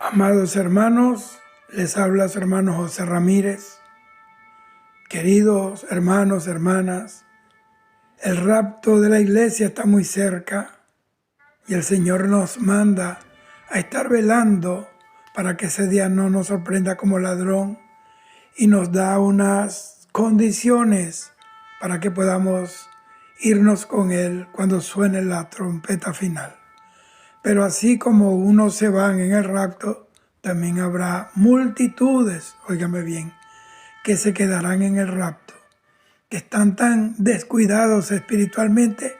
Amados hermanos, les habla su hermano José Ramírez. Queridos hermanos, hermanas, el rapto de la iglesia está muy cerca y el Señor nos manda a estar velando para que ese día no nos sorprenda como ladrón y nos da unas condiciones para que podamos irnos con Él cuando suene la trompeta final. Pero así como unos se van en el rapto, también habrá multitudes, óigame bien, que se quedarán en el rapto, que están tan descuidados espiritualmente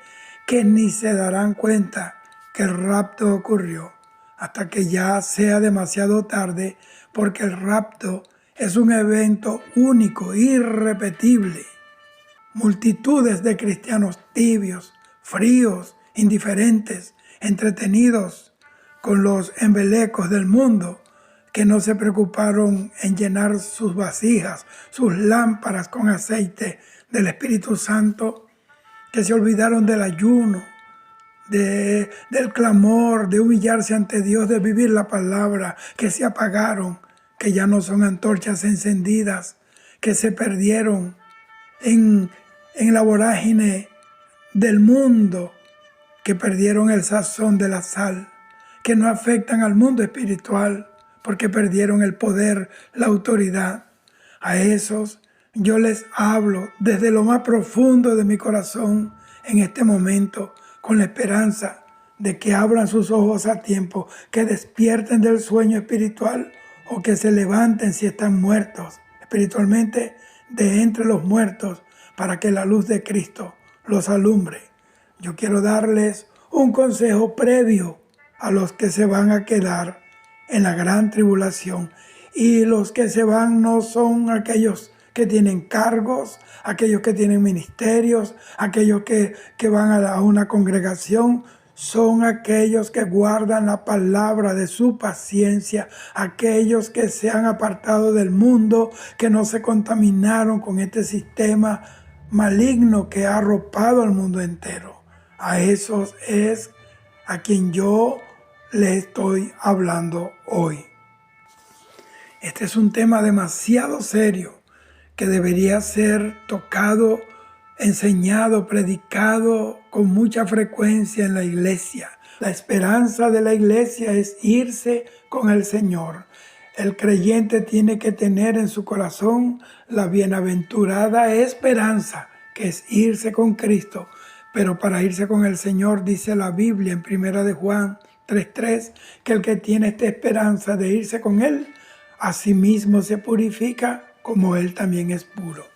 que ni se darán cuenta que el rapto ocurrió hasta que ya sea demasiado tarde, porque el rapto es un evento único, irrepetible. Multitudes de cristianos tibios, fríos, indiferentes, entretenidos con los embelecos del mundo, que no se preocuparon en llenar sus vasijas, sus lámparas con aceite del Espíritu Santo, que se olvidaron del ayuno, del clamor, de humillarse ante Dios, de vivir la palabra, que se apagaron, que ya no son antorchas encendidas, que se perdieron en, en la vorágine del mundo, que perdieron el sazón de la sal, que no afectan al mundo espiritual porque perdieron el poder, la autoridad. A esos yo les hablo desde lo más profundo de mi corazón en este momento, con la esperanza de que abran sus ojos a tiempo, que despierten del sueño espiritual o que se levanten si están muertos espiritualmente de entre los muertos, para que la luz de Cristo los alumbre. Yo quiero darles un consejo previo a los que se van a quedar en la gran tribulación. Y los que se van no son aquellos que tienen cargos, aquellos que tienen ministerios, aquellos que van a una congregación. Son aquellos que guardan la palabra de su paciencia, aquellos que se han apartado del mundo, que no se contaminaron con este sistema maligno que ha arropado al mundo entero. A esos es a quien yo le estoy hablando hoy. Este es un tema demasiado serio que debería ser tocado, enseñado, predicado con mucha frecuencia en la iglesia. La esperanza de la iglesia es irse con el Señor. El creyente tiene que tener en su corazón la bienaventurada esperanza, que es irse con Cristo. Pero para irse con el Señor, dice la Biblia en 1 de Juan 3:3, que el que tiene esta esperanza de irse con Él, a sí mismo se purifica como Él también es puro.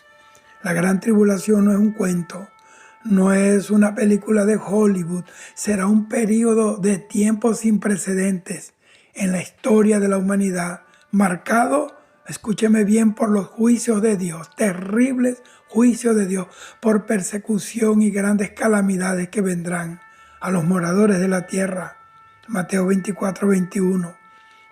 La gran tribulación no es un cuento, no es una película de Hollywood, será un periodo de tiempo sin precedentes en la historia de la humanidad, marcado, escúcheme bien, por los juicios de Dios, terribles juicios de Dios, por persecución y grandes calamidades que vendrán a los moradores de la tierra. Mateo 24:21.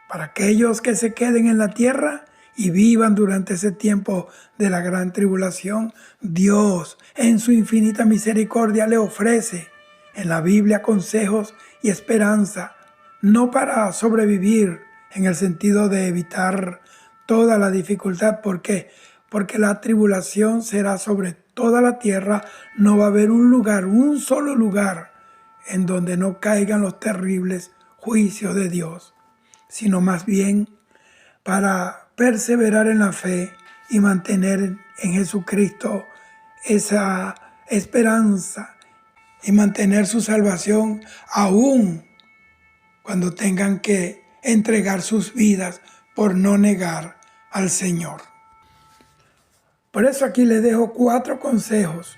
Para aquellos que se queden en la tierra y vivan durante ese tiempo de la gran tribulación, Dios en su infinita misericordia le ofrece en la Biblia consejos y esperanza, no para sobrevivir en el sentido de evitar toda la dificultad. ¿Por qué? Porque la tribulación será sobre toda la tierra, no va a haber un lugar, un solo lugar en donde no caigan los terribles juicios de Dios, sino más bien para perseverar en la fe y mantener en Jesucristo esa esperanza y mantener su salvación aún cuando tengan que entregar sus vidas por no negar al Señor. Por eso aquí les dejo 4 consejos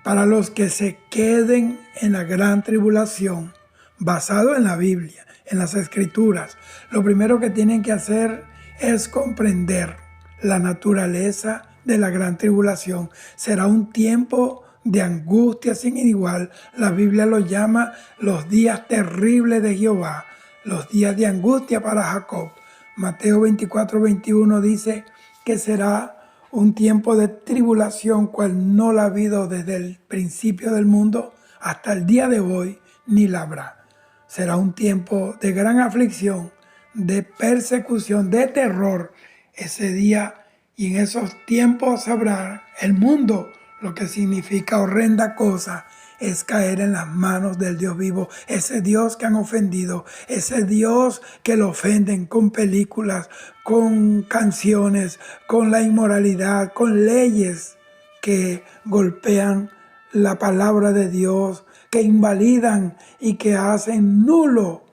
para los que se queden en la gran tribulación, basado en la Biblia, en las Escrituras. Lo primero que tienen que hacer es comprender la naturaleza de la gran tribulación. Será un tiempo de angustia sin igual. La Biblia lo llama los días terribles de Jehová, los días de angustia para Jacob. Mateo 24:21 dice que será un tiempo de tribulación cual no la ha habido desde el principio del mundo hasta el día de hoy, ni la habrá. Será un tiempo de gran aflicción, de persecución, de terror. Ese día y en esos tiempos sabrá el mundo lo que significa horrenda cosa es caer en las manos del Dios vivo, ese Dios que han ofendido, ese Dios que lo ofenden con películas, con canciones, con la inmoralidad, con leyes que golpean la palabra de Dios, que invalidan y que hacen nulo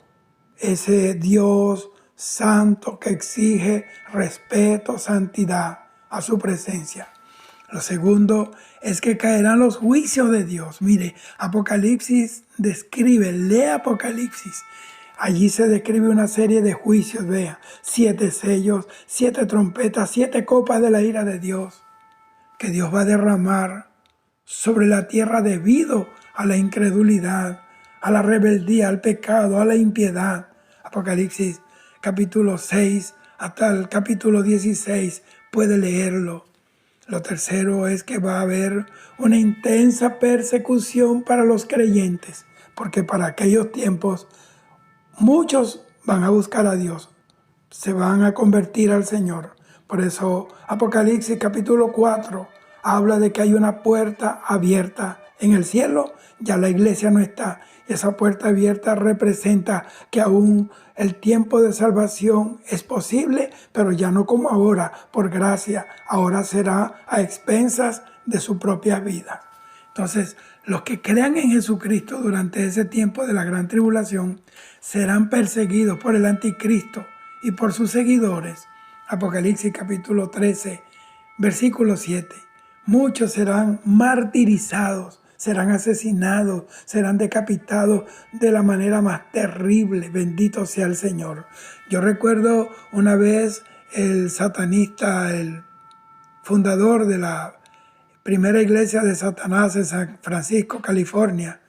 ese Dios santo que exige respeto, santidad a su presencia. Lo segundo es que caerán los juicios de Dios. Mire, Apocalipsis describe, lee Apocalipsis. Allí se describe una serie de juicios, vea, 7 sellos, 7 trompetas, 7 copas de la ira de Dios, que Dios va a derramar sobre la tierra debido a la incredulidad, a la rebeldía, al pecado, a la impiedad. Apocalipsis capítulo 6 hasta el capítulo 16, puede leerlo. Lo tercero es que va a haber una intensa persecución para los creyentes, porque para aquellos tiempos muchos van a buscar a Dios, se van a convertir al Señor. Por eso Apocalipsis capítulo 4 habla de que hay una puerta abierta en el cielo, ya la iglesia no está. Esa puerta abierta representa que aún el tiempo de salvación es posible, pero ya no como ahora, por gracia, ahora será a expensas de su propia vida. Entonces, los que crean en Jesucristo durante ese tiempo de la gran tribulación serán perseguidos por el anticristo y por sus seguidores. Apocalipsis capítulo 13, versículo 7. Muchos serán martirizados, serán asesinados, serán decapitados de la manera más terrible. Bendito sea el Señor. Yo recuerdo una vez el satanista, el fundador de la primera iglesia de Satanás en San Francisco, California,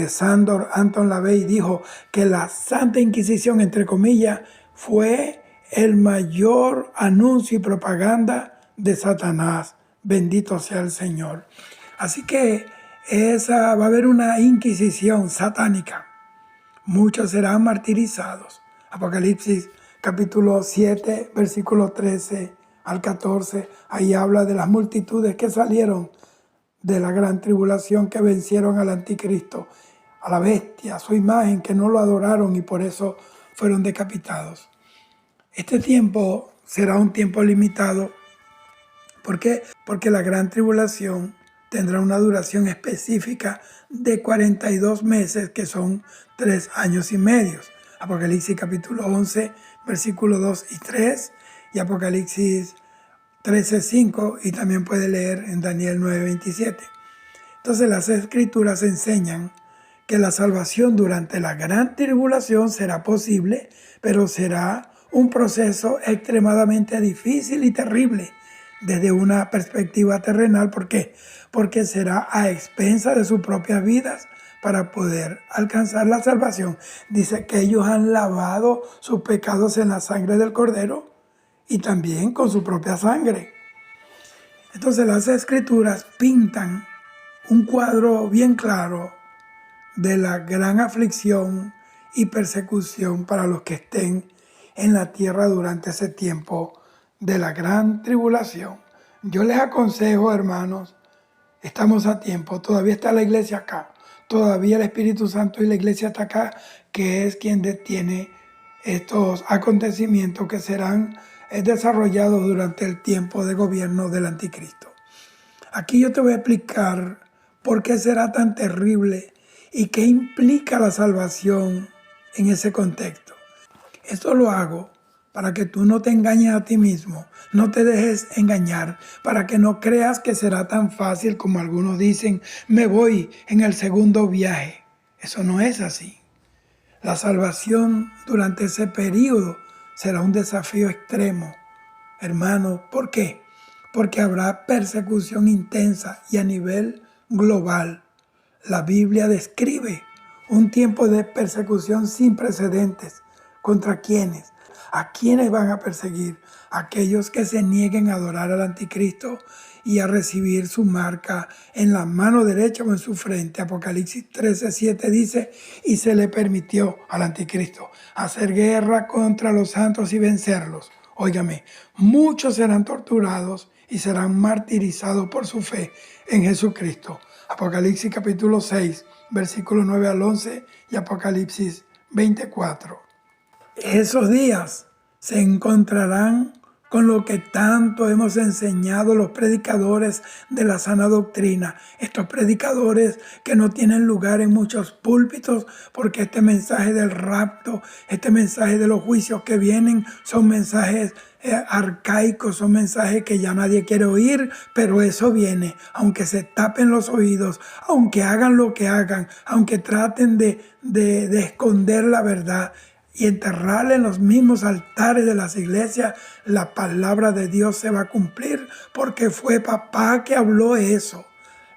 Sandor Anton LaVey, dijo que la Santa Inquisición, entre comillas, fue el mayor anuncio y propaganda de Satanás. Bendito sea el Señor. Así que va a haber una inquisición satánica. Muchos serán martirizados. Apocalipsis capítulo 7, versículo 13 al 14. Ahí habla de las multitudes que salieron de la gran tribulación, que vencieron al anticristo, a la bestia, a su imagen, que no lo adoraron y por eso fueron decapitados. Este tiempo será un tiempo limitado. ¿Por qué? Porque la gran tribulación tendrá una duración específica de 42 meses, que son 3 años y medio. Apocalipsis capítulo 11, versículos 2 y 3, y Apocalipsis 13:5, y también puede leer en Daniel 9:27. Entonces las escrituras enseñan que la salvación durante la gran tribulación será posible, pero será un proceso extremadamente difícil y terrible desde una perspectiva terrenal. ¿Por qué? Porque será a expensa de sus propias vidas para poder alcanzar la salvación. Dice que ellos han lavado sus pecados en la sangre del Cordero y también con su propia sangre. Entonces las escrituras pintan un cuadro bien claro de la gran aflicción y persecución para los que estén en la tierra durante ese tiempo de la gran tribulación. Yo les aconsejo, hermanos, estamos a tiempo, todavía está la iglesia acá, todavía el Espíritu Santo y la iglesia está acá, que es quien detiene estos acontecimientos que serán desarrollados durante el tiempo de gobierno del anticristo. Aquí yo te voy a explicar por qué será tan terrible y qué implica la salvación en ese contexto. Esto lo hago para que tú no te engañes a ti mismo, no te dejes engañar, para que no creas que será tan fácil como algunos dicen, me voy en el segundo viaje. Eso no es así. La salvación durante ese periodo será un desafío extremo, hermano. ¿Por qué? Porque habrá persecución intensa y a nivel global. La Biblia describe un tiempo de persecución sin precedentes. ¿Contra quiénes? ¿A quiénes van a perseguir? Aquellos que se nieguen a adorar al anticristo y a recibir su marca en la mano derecha o en su frente. Apocalipsis 13:7 dice, y se le permitió al anticristo hacer guerra contra los santos y vencerlos. Óigame, muchos serán torturados y serán martirizados por su fe en Jesucristo. Apocalipsis capítulo 6, versículos 9 al 11 y Apocalipsis 24. Esos días se encontrarán con lo que tanto hemos enseñado los predicadores de la sana doctrina. Estos predicadores que no tienen lugar en muchos púlpitos porque este mensaje del rapto, este mensaje de los juicios que vienen son mensajes arcaicos, son mensajes que ya nadie quiere oír, pero eso viene, aunque se tapen los oídos, aunque hagan lo que hagan, aunque traten de esconder la verdad y enterrarla en los mismos altares de las iglesias, la palabra de Dios se va a cumplir porque fue papá que habló eso.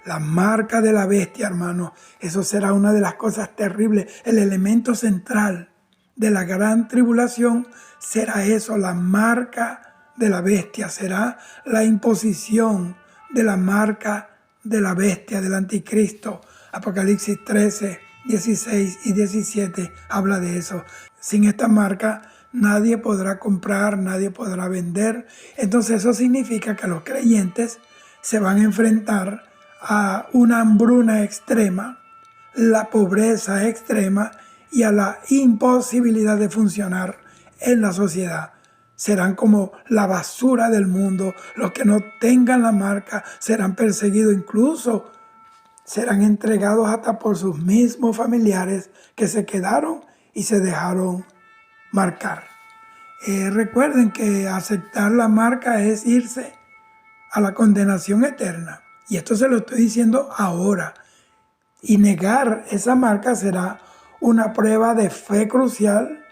La marca de la bestia, hermano, eso será una de las cosas terribles. El elemento central de la gran tribulación será eso, la marca de la bestia, será la imposición de la marca de la bestia, del anticristo. Apocalipsis 13, 16 y 17 habla de eso. Sin esta marca nadie podrá comprar, nadie podrá vender. Entonces eso significa que los creyentes se van a enfrentar a una hambruna extrema, la pobreza extrema y a la imposibilidad de funcionar en la sociedad. Serán como la basura del mundo. Los que no tengan la marca serán perseguidos, incluso serán entregados hasta por sus mismos familiares que se quedaron y se dejaron marcar. Recuerden que aceptar la marca es irse a la condenación eterna. Y esto se lo estoy diciendo ahora. Y negar esa marca será una prueba de fe crucial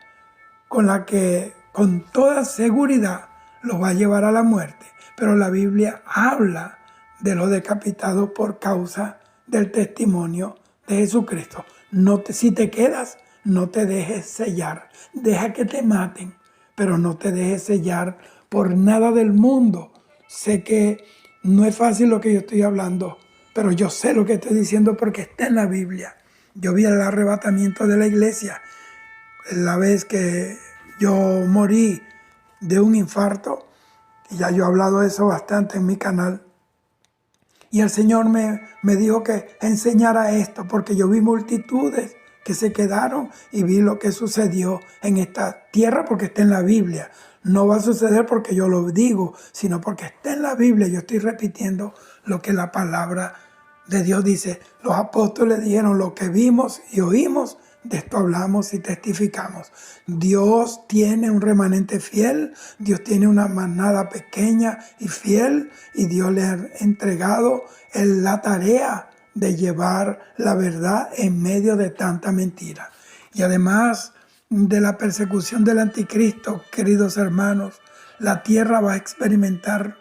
con la que con toda seguridad los va a llevar a la muerte. Pero la Biblia habla de los decapitados por causa del testimonio de Jesucristo. Si te quedas, no te dejes sellar. Deja que te maten, pero no te dejes sellar por nada del mundo. Sé que no es fácil lo que yo estoy hablando, pero yo sé lo que estoy diciendo porque está en la Biblia. Yo vi el arrebatamiento de la iglesia. La vez que yo morí de un infarto, y ya yo he hablado de eso bastante en mi canal, y el Señor me dijo que enseñara esto, porque yo vi multitudes que se quedaron y vi lo que sucedió en esta tierra porque está en la Biblia. No va a suceder porque yo lo digo, sino porque está en la Biblia. Yo estoy repitiendo lo que la palabra de Dios dice. Los apóstoles dijeron lo que vimos y oímos, de esto hablamos y testificamos. Dios tiene un remanente fiel, Dios tiene una manada pequeña y fiel, y Dios le ha entregado la tarea de llevar la verdad en medio de tanta mentira. Y además de la persecución del anticristo, queridos hermanos, la tierra va a experimentar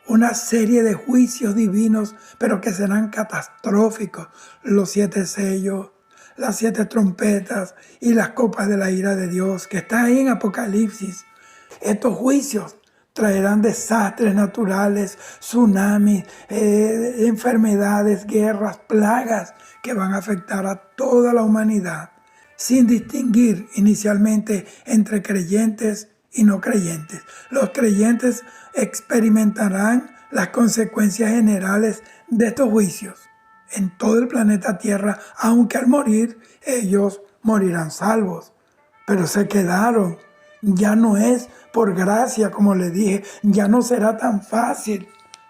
una serie de juicios divinos, pero que serán catastróficos. Los 7 sellos, las 7 trompetas y las copas de la ira de Dios, que está ahí en Apocalipsis. Estos juicios traerán desastres naturales, tsunamis, enfermedades, guerras, plagas que van a afectar a toda la humanidad, sin distinguir inicialmente entre creyentes y no creyentes. Los creyentes experimentarán las consecuencias generales de estos juicios en todo el planeta Tierra, aunque al morir ellos morirán salvos. Pero se quedaron. Ya no es por gracia, como le dije, ya no será tan fácil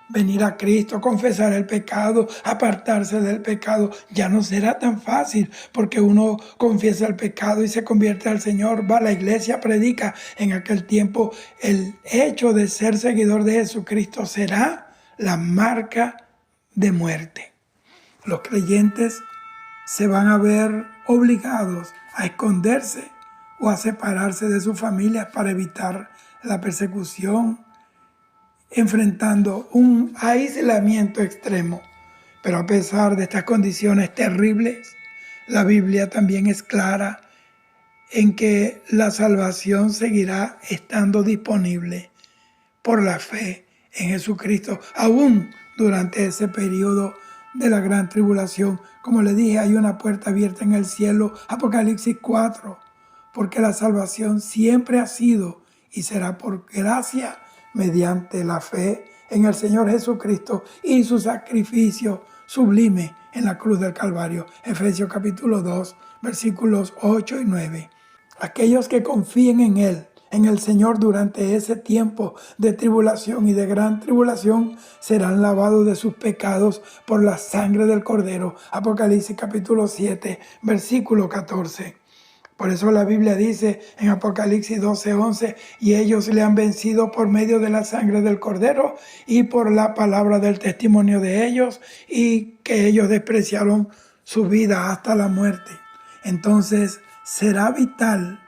venir a Cristo, confesar el pecado, apartarse del pecado. Ya no será tan fácil porque uno confiesa el pecado y se convierte al Señor, va a la iglesia, predica. En aquel tiempo el hecho de ser seguidor de Jesucristo será la marca de muerte. Los creyentes se van a ver obligados a esconderse o a separarse de sus familias para evitar la persecución, enfrentando un aislamiento extremo. Pero a pesar de estas condiciones terribles, la Biblia también es clara en que la salvación seguirá estando disponible por la fe en Jesucristo, aún durante ese periodo de la gran tribulación. Como le dije, hay una puerta abierta en el cielo, Apocalipsis 4, porque la salvación siempre ha sido y será por gracia mediante la fe en el Señor Jesucristo y su sacrificio sublime en la cruz del Calvario. Efesios capítulo 2, versículos 8 y 9. Aquellos que confíen en Él, en el Señor durante ese tiempo de tribulación y de gran tribulación, serán lavados de sus pecados por la sangre del Cordero. Apocalipsis capítulo 7, versículo 14. Por eso la Biblia dice en Apocalipsis 12:11, y ellos le han vencido por medio de la sangre del Cordero y por la palabra del testimonio de ellos, y que ellos despreciaron su vida hasta la muerte. Entonces será vital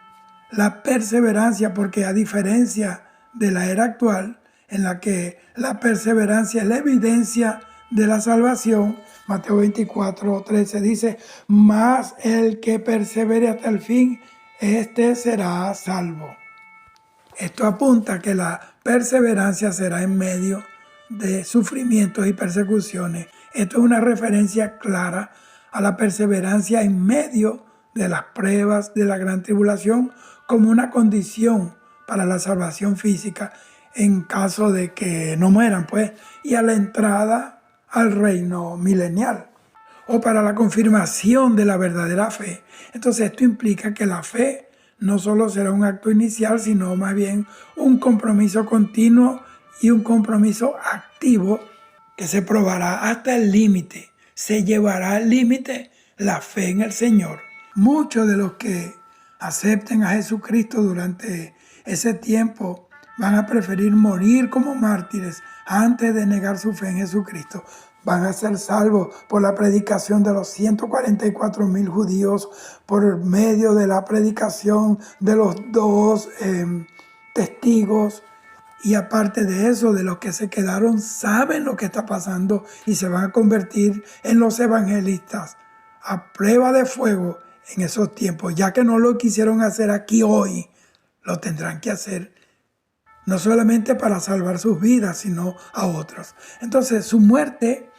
la perseverancia, porque a diferencia de la era actual, en la que la perseverancia es la evidencia de la salvación, Mateo 24:13 dice, mas el que persevere hasta el fin, éste será salvo. Esto apunta a que la perseverancia será en medio de sufrimientos y persecuciones. Esto es una referencia clara a la perseverancia en medio de las pruebas de la gran tribulación como una condición para la salvación física en caso de que no mueran, pues, y a la entrada al reino milenial, o para la confirmación de la verdadera fe. Entonces esto implica que la fe no solo será un acto inicial, sino más bien un compromiso continuo y un compromiso activo que se probará hasta el límite. Se llevará al límite la fe en el Señor. Muchos de los que acepten a Jesucristo durante ese tiempo van a preferir morir como mártires antes de negar su fe en Jesucristo. Van a ser salvos por la predicación de los 144,000 judíos, por medio de la predicación de los dos testigos. Y aparte de eso, de los que se quedaron saben lo que está pasando y se van a convertir en los evangelistas a prueba de fuego en esos tiempos. Ya que no lo quisieron hacer aquí hoy, lo tendrán que hacer no solamente para salvar sus vidas, sino a otros. Entonces su muerte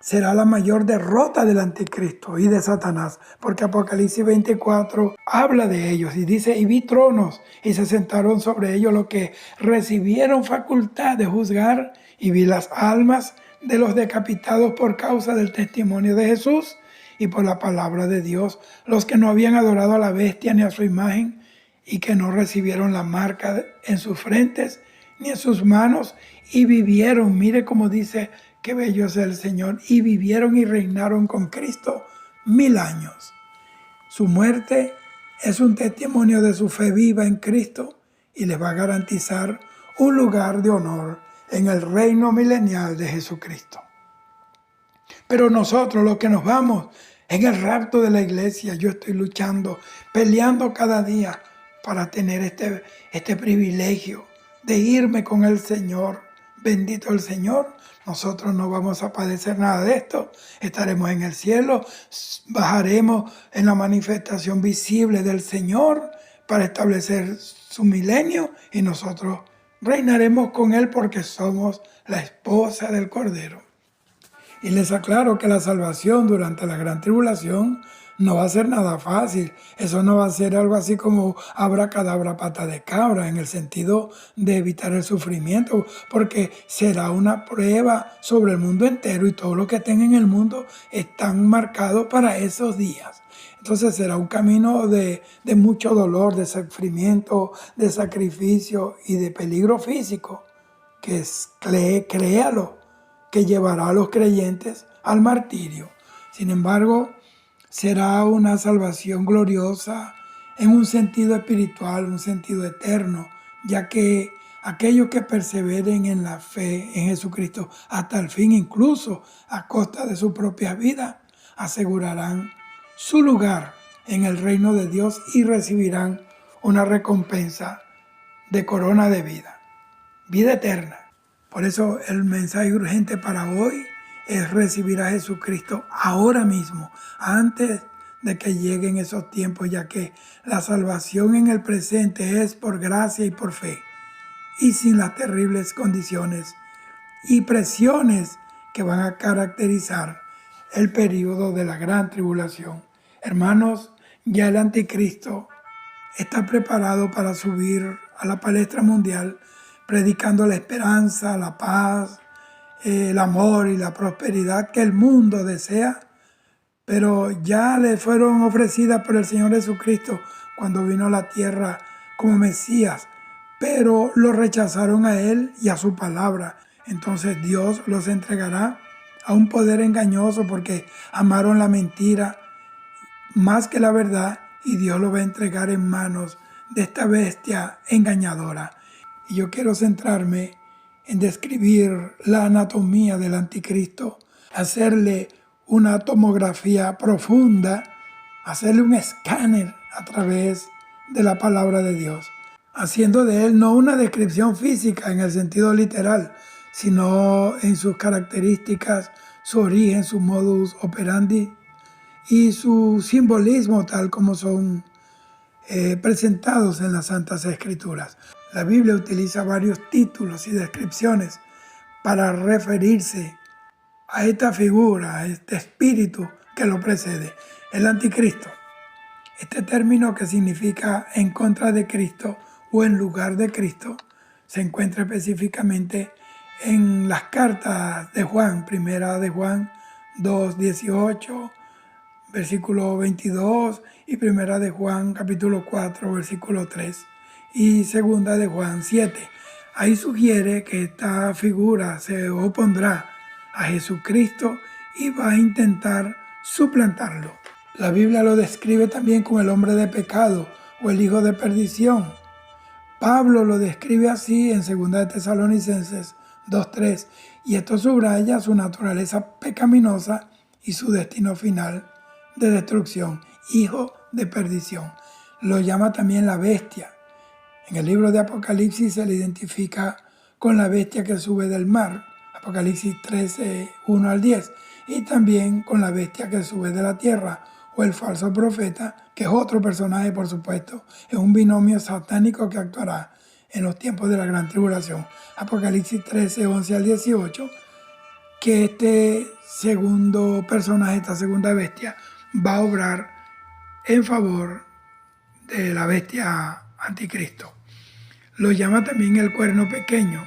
será la mayor derrota del anticristo y de Satanás, porque Apocalipsis 24 habla de ellos y dice, y vi tronos y se sentaron sobre ellos los que recibieron facultad de juzgar, y vi las almas de los decapitados por causa del testimonio de Jesús y por la palabra de Dios, los que no habían adorado a la bestia ni a su imagen, y que no recibieron la marca en sus frentes ni en sus manos, y vivieron, mire cómo dice, qué bello es el Señor, y vivieron y reinaron con Cristo 1000 años. Su muerte es un testimonio de su fe viva en Cristo y les va a garantizar un lugar de honor en el reino milenial de Jesucristo. Pero nosotros, los que nos vamos en el rapto de la iglesia, yo estoy luchando, peleando cada día para tener este privilegio de irme con el Señor. Bendito el Señor. Nosotros no vamos a padecer nada de esto. Estaremos en el cielo, bajaremos en la manifestación visible del Señor para establecer su milenio, y nosotros reinaremos con Él porque somos la esposa del Cordero. Y les aclaro que la salvación durante la gran tribulación no va a ser nada fácil. Eso no va a ser algo así como abracadabra pata de cabra, en el sentido de evitar el sufrimiento, porque será una prueba sobre el mundo entero, y todo lo que estén en el mundo están marcados para esos días. Entonces será un camino de mucho dolor, de sufrimiento, de sacrificio y de peligro físico, que créalo, que llevará a los creyentes al martirio. Sin embargo, será una salvación gloriosa en un sentido espiritual, un sentido eterno, ya que aquellos que perseveren en la fe en Jesucristo hasta el fin, incluso a costa de su propia vida, asegurarán su lugar en el reino de Dios y recibirán una recompensa de corona de vida, vida eterna. Por eso el mensaje urgente para hoy es recibir a Jesucristo ahora mismo, antes de que lleguen esos tiempos, ya que la salvación en el presente es por gracia y por fe, y sin las terribles condiciones y presiones que van a caracterizar el periodo de la gran tribulación. Hermanos, ya el anticristo está preparado para subir a la palestra mundial, predicando la esperanza, la paz, el amor y la prosperidad que el mundo desea, pero ya le fueron ofrecidas por el Señor Jesucristo cuando vino a la tierra como Mesías, pero lo rechazaron a Él y a su palabra. Entonces Dios los entregará a un poder engañoso porque amaron la mentira más que la verdad, y Dios lo va a entregar en manos de esta bestia engañadora. Y yo quiero centrarme en describir la anatomía del anticristo, hacerle una tomografía profunda, hacerle un escáner a través de la palabra de Dios, haciendo de él no una descripción física en el sentido literal, sino en sus características, su origen, su modus operandi y su simbolismo tal como son presentados en las Santas Escrituras. La Biblia utiliza varios títulos y descripciones para referirse a esta figura, a este espíritu que lo precede, el anticristo. Este término, que significa en contra de Cristo o en lugar de Cristo, se encuentra específicamente en las cartas de Juan, primera de Juan 2:18, versículo 22, y primera de Juan capítulo 4, versículo 3, y segunda de Juan 7. Ahí sugiere que esta figura se opondrá a Jesucristo y va a intentar suplantarlo. La Biblia lo describe también como el hombre de pecado o el hijo de perdición. Pablo lo describe así en 2 de Tesalonicenses 2:3, y esto subraya su naturaleza pecaminosa y su destino final de destrucción, hijo de perdición. Lo llama también la bestia. En el libro de Apocalipsis se le identifica con la bestia que sube del mar, Apocalipsis 13, 1 al 10, y también con la bestia que sube de la tierra, o el falso profeta, que es otro personaje, por supuesto, es un binomio satánico que actuará en los tiempos de la gran tribulación. Apocalipsis 13, 11 al 18, que este segundo personaje, esta segunda bestia, va a obrar en favor de la bestia anticristo. Lo llama también el cuerno pequeño.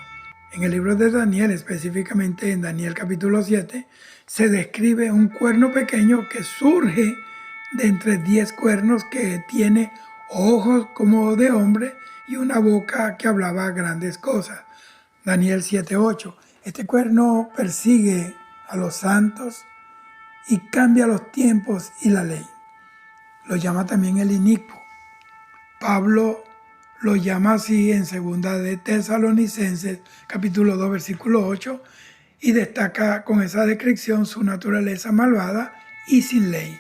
En el libro de Daniel, específicamente en Daniel capítulo 7, se describe un cuerno pequeño que surge de entre 10 cuernos, que tiene ojos como de hombre y una boca que hablaba grandes cosas. Daniel 7:8. Este cuerno persigue a los santos y cambia los tiempos y la ley. Lo llama también el inicuo. Pablo lo llama así en 2 de Tesalonicenses, capítulo 2, versículo 8, y destaca con esa descripción su naturaleza malvada y sin ley.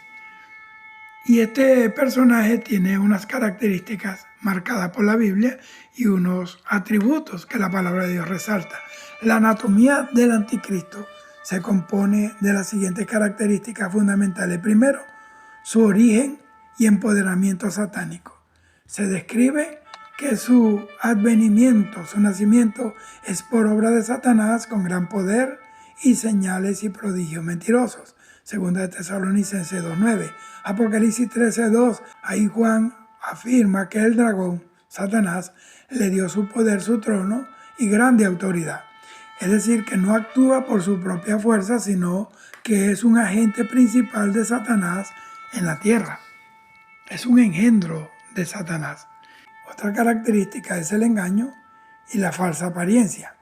Y este personaje tiene unas características marcadas por la Biblia y unos atributos que la palabra de Dios resalta. La anatomía del anticristo se compone de las siguientes características fundamentales. Primero, su origen y empoderamiento satánico. Se describe que su advenimiento, su nacimiento, es por obra de Satanás con gran poder y señales y prodigios mentirosos. 2 de Tesalonicenses 2:9. Apocalipsis 13:2. Ahí Juan afirma que el dragón, Satanás, le dio su poder, su trono y grande autoridad. Es decir, que no actúa por su propia fuerza, sino que es un agente principal de Satanás en la tierra. Es un engendro de Satanás. Otra característica es el engaño y la falsa apariencia.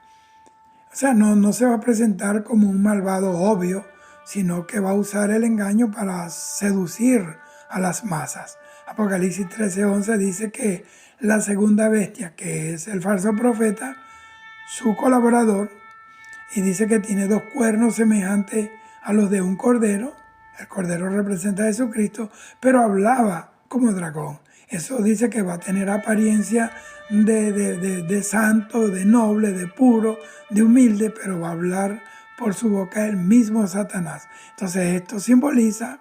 O sea, no se va a presentar como un malvado obvio, sino que va a usar el engaño para seducir a las masas. Apocalipsis 13:11 dice que la segunda bestia, que es el falso profeta, su colaborador, y dice que tiene 2 cuernos semejantes a los de un cordero. El cordero representa a Jesucristo, pero hablaba como dragón. Eso dice que va a tener apariencia de santo, de noble, de puro, de humilde, pero va a hablar por su boca el mismo Satanás. Entonces esto simboliza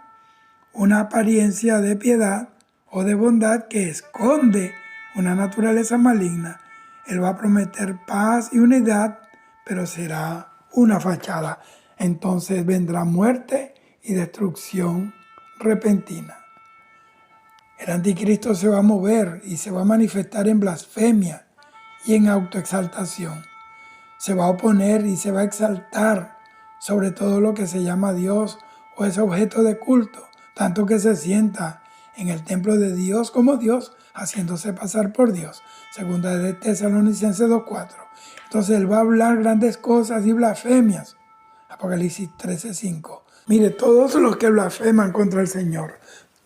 una apariencia de piedad o de bondad que esconde una naturaleza maligna. Él va a prometer paz y unidad, pero será una fachada. Entonces vendrá muerte y destrucción repentina. El anticristo se va a mover y se va a manifestar en blasfemia y en autoexaltación. Se va a oponer y se va a exaltar sobre todo lo que se llama Dios o es objeto de culto, tanto que se sienta en el templo de Dios como Dios, haciéndose pasar por Dios. Segunda de Tesalonicenses 2:4. Entonces él va a hablar grandes cosas y blasfemias. Apocalipsis 13:5. Mire, todos los que blasfeman contra el Señor,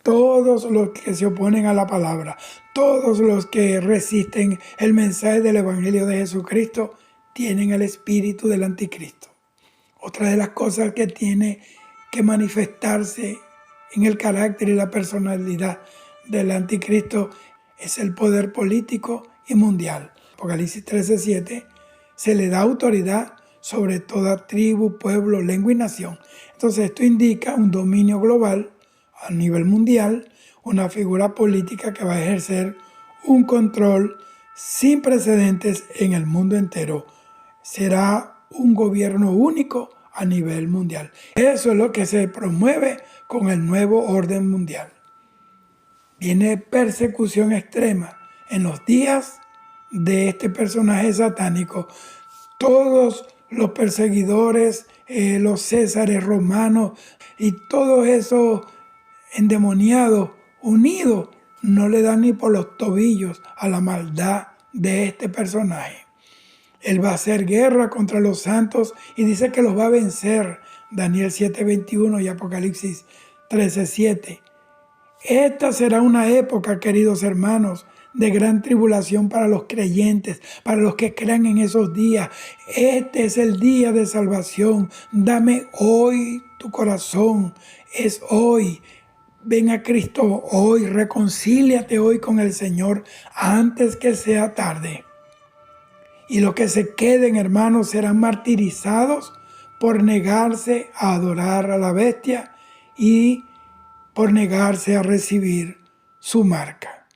todos los que se oponen a la palabra, todos los que resisten el mensaje del Evangelio de Jesucristo, tienen el espíritu del anticristo. Otra de las cosas que tiene que manifestarse en el carácter y la personalidad del anticristo es el poder político y mundial. Apocalipsis 13:7, se le da autoridad sobre toda tribu, pueblo, lengua y nación. Entonces esto indica un dominio global a nivel mundial, una figura política que va a ejercer un control sin precedentes en el mundo entero. Será un gobierno único a nivel mundial. Eso es lo que se promueve con el nuevo orden mundial. Viene persecución extrema en los días de este personaje satánico. Todos los perseguidores, los césares romanos y todos esos endemoniados unidos no le dan ni por los tobillos a la maldad de este personaje. Él va a hacer guerra contra los santos y dice que los va a vencer. Daniel 7:21 y Apocalipsis 13:7. Esta será una época, queridos hermanos, de gran tribulación para los creyentes, para los que crean en esos días. Este es el día de salvación. Dame hoy tu corazón. Es hoy. Ven a Cristo hoy. Reconcíliate hoy con el Señor antes que sea tarde. Y los que se queden, hermanos, serán martirizados por negarse a adorar a la bestia y por negarse a recibir su marca.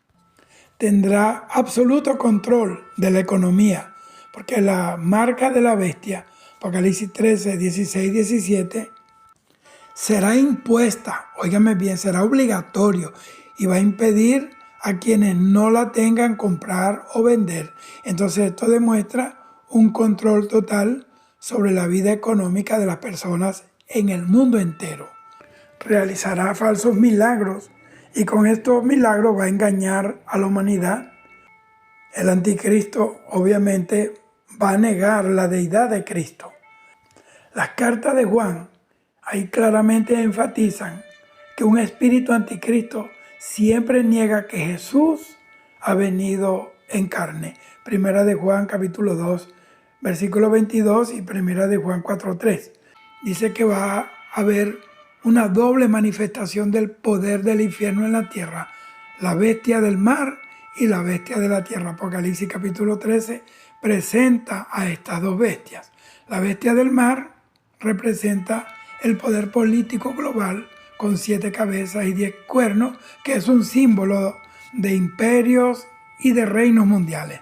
Tendrá absoluto control de la economía, porque la marca de la bestia, Apocalipsis 13, 16, 17, será impuesta, óigame bien, será obligatorio y va a impedir a quienes no la tengan comprar o vender. Entonces esto demuestra un control total sobre la vida económica de las personas en el mundo entero. Realizará falsos milagros y con estos milagros va a engañar a la humanidad. El anticristo obviamente va a negar la deidad de Cristo. Las cartas de Juan ahí claramente enfatizan que un espíritu anticristo siempre niega que Jesús ha venido en carne. Primera de Juan capítulo 2, versículo 22 y Primera de Juan 4:3. Dice que va a haber una doble manifestación del poder del infierno en la tierra, la bestia del mar y la bestia de la tierra. Apocalipsis capítulo 13 presenta a estas dos bestias. La bestia del mar representa el poder político global con 7 cabezas y 10 cuernos, que es un símbolo de imperios y de reinos mundiales.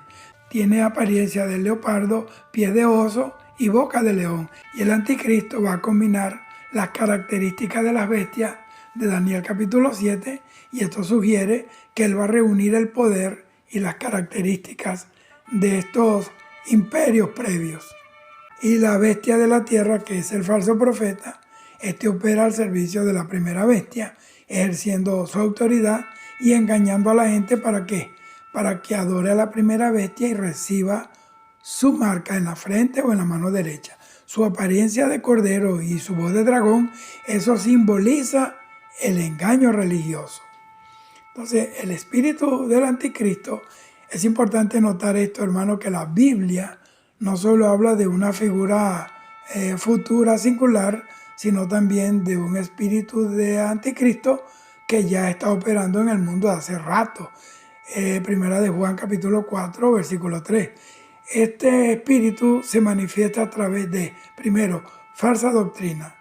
Tiene apariencia de leopardo, pie de oso y boca de león. Y el anticristo va a combinar las características de las bestias de Daniel capítulo 7, y esto sugiere que él va a reunir el poder y las características de estos imperios previos. Y la bestia de la tierra, que es el falso profeta, este opera al servicio de la primera bestia, ejerciendo su autoridad y engañando a la gente ¿para qué? Para que adore a la primera bestia y reciba su marca en la frente o en la mano derecha. Su apariencia de cordero y su voz de dragón, eso simboliza el engaño religioso. Entonces, el espíritu del anticristo, es importante notar esto, hermano, que la Biblia no solo habla de una figura futura singular, sino también de un espíritu de anticristo que ya está operando en el mundo de hace rato. Primera de Juan capítulo 4, versículo 3. Este espíritu se manifiesta a través de, primero, falsa doctrina.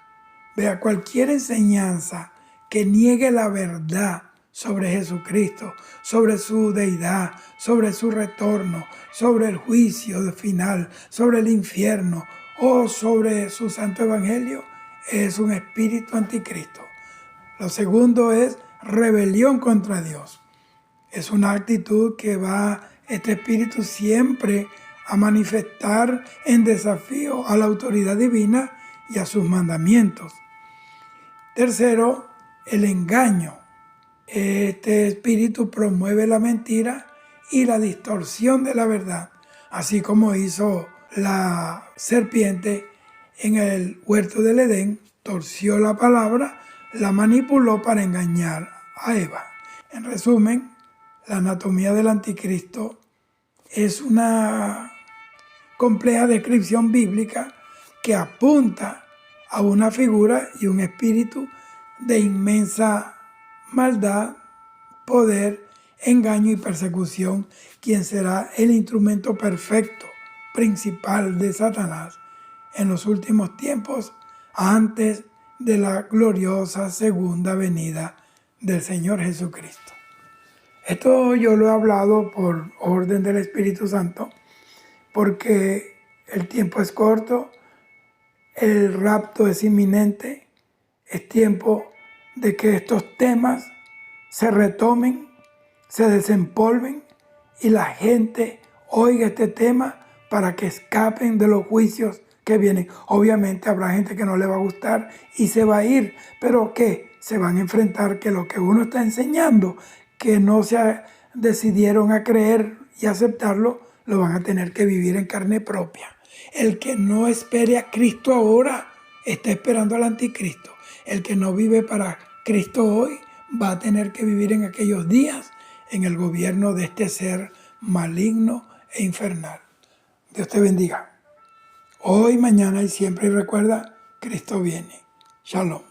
Vea, cualquier enseñanza que niegue la verdad sobre Jesucristo, sobre su deidad, sobre su retorno, sobre el juicio final, sobre el infierno o sobre su santo evangelio, es un espíritu anticristo. Lo segundo es rebelión contra Dios. Es una actitud que va este espíritu siempre a manifestar en desafío a la autoridad divina y a sus mandamientos. Tercero, el engaño. Este espíritu promueve la mentira y la distorsión de la verdad, así como hizo la serpiente en el huerto del Edén, torció la palabra, la manipuló para engañar a Eva. En resumen, la anatomía del anticristo es una compleja descripción bíblica que apunta a una figura y un espíritu de inmensa maldad, poder, engaño y persecución, quien será el instrumento perfecto, principal de Satanás en los últimos tiempos, antes de la gloriosa segunda venida del Señor Jesucristo. Esto yo lo he hablado por orden del Espíritu Santo, porque el tiempo es corto, el rapto es inminente, es tiempo de que estos temas se retomen, se desempolven y la gente oiga este tema para que escapen de los juicios que vienen. Obviamente habrá gente que no le va a gustar y se va a ir, pero que se van a enfrentar que lo que uno está enseñando, que no se decidieron a creer y aceptarlo, lo van a tener que vivir en carne propia. El que no espere a Cristo ahora, está esperando al anticristo. El que no vive para Cristo hoy, va a tener que vivir en aquellos días en el gobierno de este ser maligno e infernal. Dios te bendiga. Hoy, mañana y siempre, y recuerda, Cristo viene. Shalom.